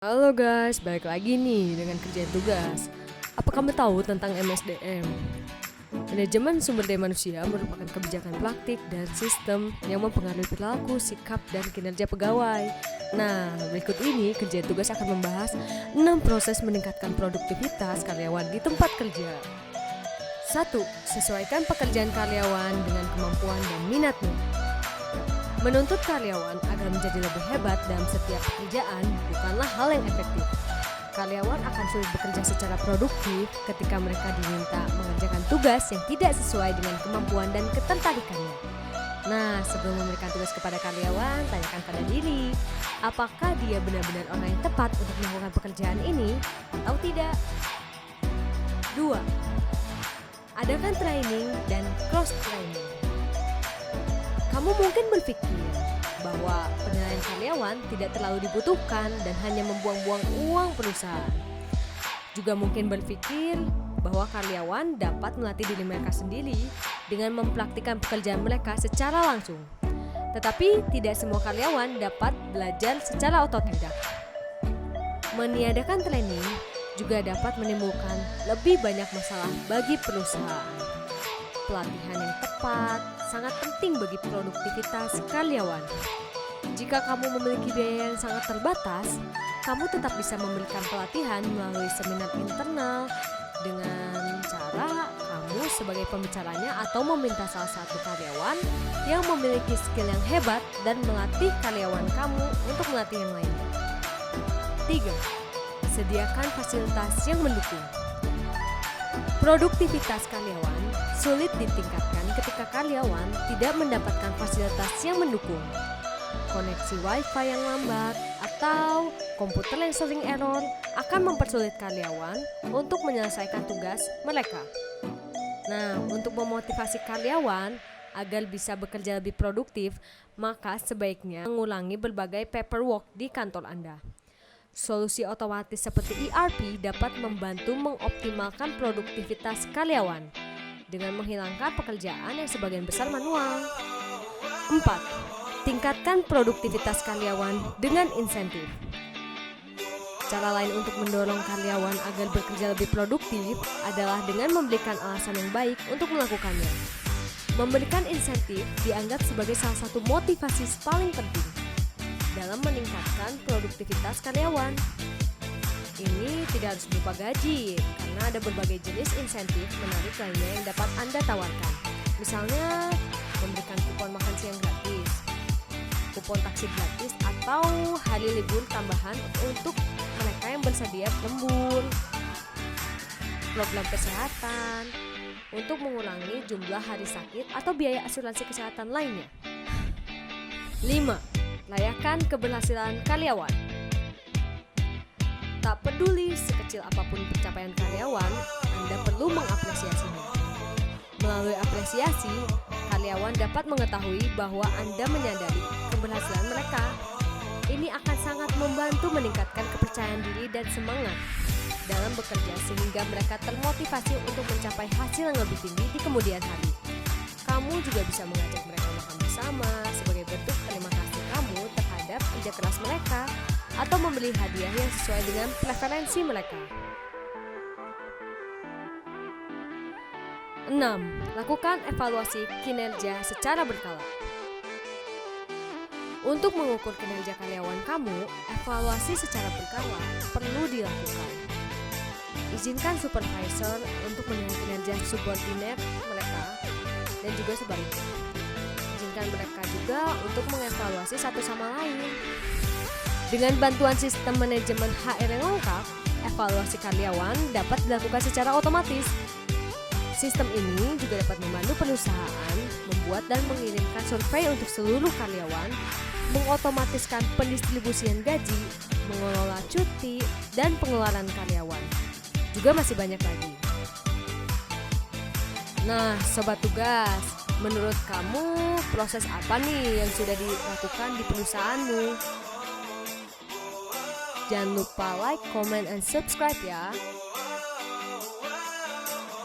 Halo guys, balik lagi nih dengan kerjaan tugas. Apa kamu tahu tentang MSDM? Manajemen sumber daya manusia merupakan kebijakan praktik dan sistem yang mempengaruhi perilaku, sikap, dan kinerja pegawai. Nah, berikut ini kerjaan tugas akan membahas 6 proses meningkatkan produktivitas karyawan di tempat kerja. 1. Sesuaikan pekerjaan karyawan dengan kemampuan dan minatnya. Menuntut karyawan agar menjadi lebih hebat dalam setiap pekerjaan bukanlah hal yang efektif. Karyawan akan sulit bekerja secara produktif ketika mereka diminta mengerjakan tugas yang tidak sesuai dengan kemampuan dan ketertarikannya. Nah, sebelum memberikan tugas kepada karyawan, tanyakan pada diri, apakah dia benar-benar orang yang tepat untuk melakukan pekerjaan ini atau tidak? 2. Adakan training dan cross-training. Kamu mungkin berpikir bahwa penilaian karyawan tidak terlalu dibutuhkan dan hanya membuang-buang uang perusahaan. Juga mungkin berpikir bahwa karyawan dapat melatih diri mereka sendiri dengan mempraktikkan pekerjaan mereka secara langsung. Tetapi tidak semua karyawan dapat belajar secara otodidak. Meniadakan training juga dapat menimbulkan lebih banyak masalah bagi perusahaan. Pelatihan yang tepat sangat penting bagi produktivitas karyawan. Jika kamu memiliki biaya yang sangat terbatas, kamu tetap bisa memberikan pelatihan melalui seminar internal dengan cara kamu sebagai pembicaranya atau meminta salah satu karyawan yang memiliki skill yang hebat dan melatih karyawan kamu untuk melatih yang lainnya. 3. Sediakan fasilitas yang mendukung. Produktivitas karyawan sulit ditingkatkan ketika karyawan tidak mendapatkan fasilitas yang mendukung. Koneksi Wi-Fi yang lambat atau komputer yang sering error akan mempersulit karyawan untuk menyelesaikan tugas mereka. Nah, untuk memotivasi karyawan agar bisa bekerja lebih produktif, maka sebaiknya mengulangi berbagai paperwork di kantor Anda. Solusi otomatis seperti ERP dapat membantu mengoptimalkan produktivitas karyawan dengan menghilangkan pekerjaan yang sebagian besar manual. 4. Tingkatkan produktivitas karyawan dengan insentif. Cara lain untuk mendorong karyawan agar bekerja lebih produktif adalah dengan memberikan alasan yang baik untuk melakukannya. Memberikan insentif dianggap sebagai salah satu motivasi paling penting dalam meningkatkan produktivitas karyawan. Ini tidak harus berupa gaji, karena ada berbagai jenis insentif menarik lainnya yang dapat Anda tawarkan. Misalnya, memberikan kupon makan siang gratis, kupon taksi gratis, atau hari libur tambahan untuk mereka yang bersedia lembur, program kesehatan, untuk mengurangi jumlah hari sakit atau biaya asuransi kesehatan lainnya. 5. Layakan keberhasilan karyawan. Tak peduli sekecil apapun pencapaian karyawan, Anda perlu mengapresiasinya. Melalui apresiasi, karyawan dapat mengetahui bahwa Anda menyadari keberhasilan mereka. Ini akan sangat membantu meningkatkan kepercayaan diri dan semangat dalam bekerja sehingga mereka termotivasi untuk mencapai hasil yang lebih tinggi di kemudian hari. Kamu juga bisa mengajak mereka makan bersama sebagai bentuk terima kasih kamu terhadap kerja keras mereka atau membeli hadiah yang sesuai dengan preferensi mereka. 6. Lakukan evaluasi kinerja secara berkala. Untuk mengukur kinerja karyawan kamu, evaluasi secara berkala perlu dilakukan. Izinkan supervisor untuk menilai kinerja subordinat mereka dan juga sebaliknya. Izinkan mereka juga untuk mengevaluasi satu sama lain. Dengan bantuan sistem manajemen HR yang lengkap, evaluasi karyawan dapat dilakukan secara otomatis. Sistem ini juga dapat membantu perusahaan membuat dan mengirimkan survei untuk seluruh karyawan, mengotomatiskan pendistribusian gaji, mengelola cuti, dan pengeluaran karyawan. Juga masih banyak lagi. Nah, sobat tugas, menurut kamu proses apa nih yang sudah dilakukan di perusahaanmu? Jangan lupa like, comment, and subscribe ya.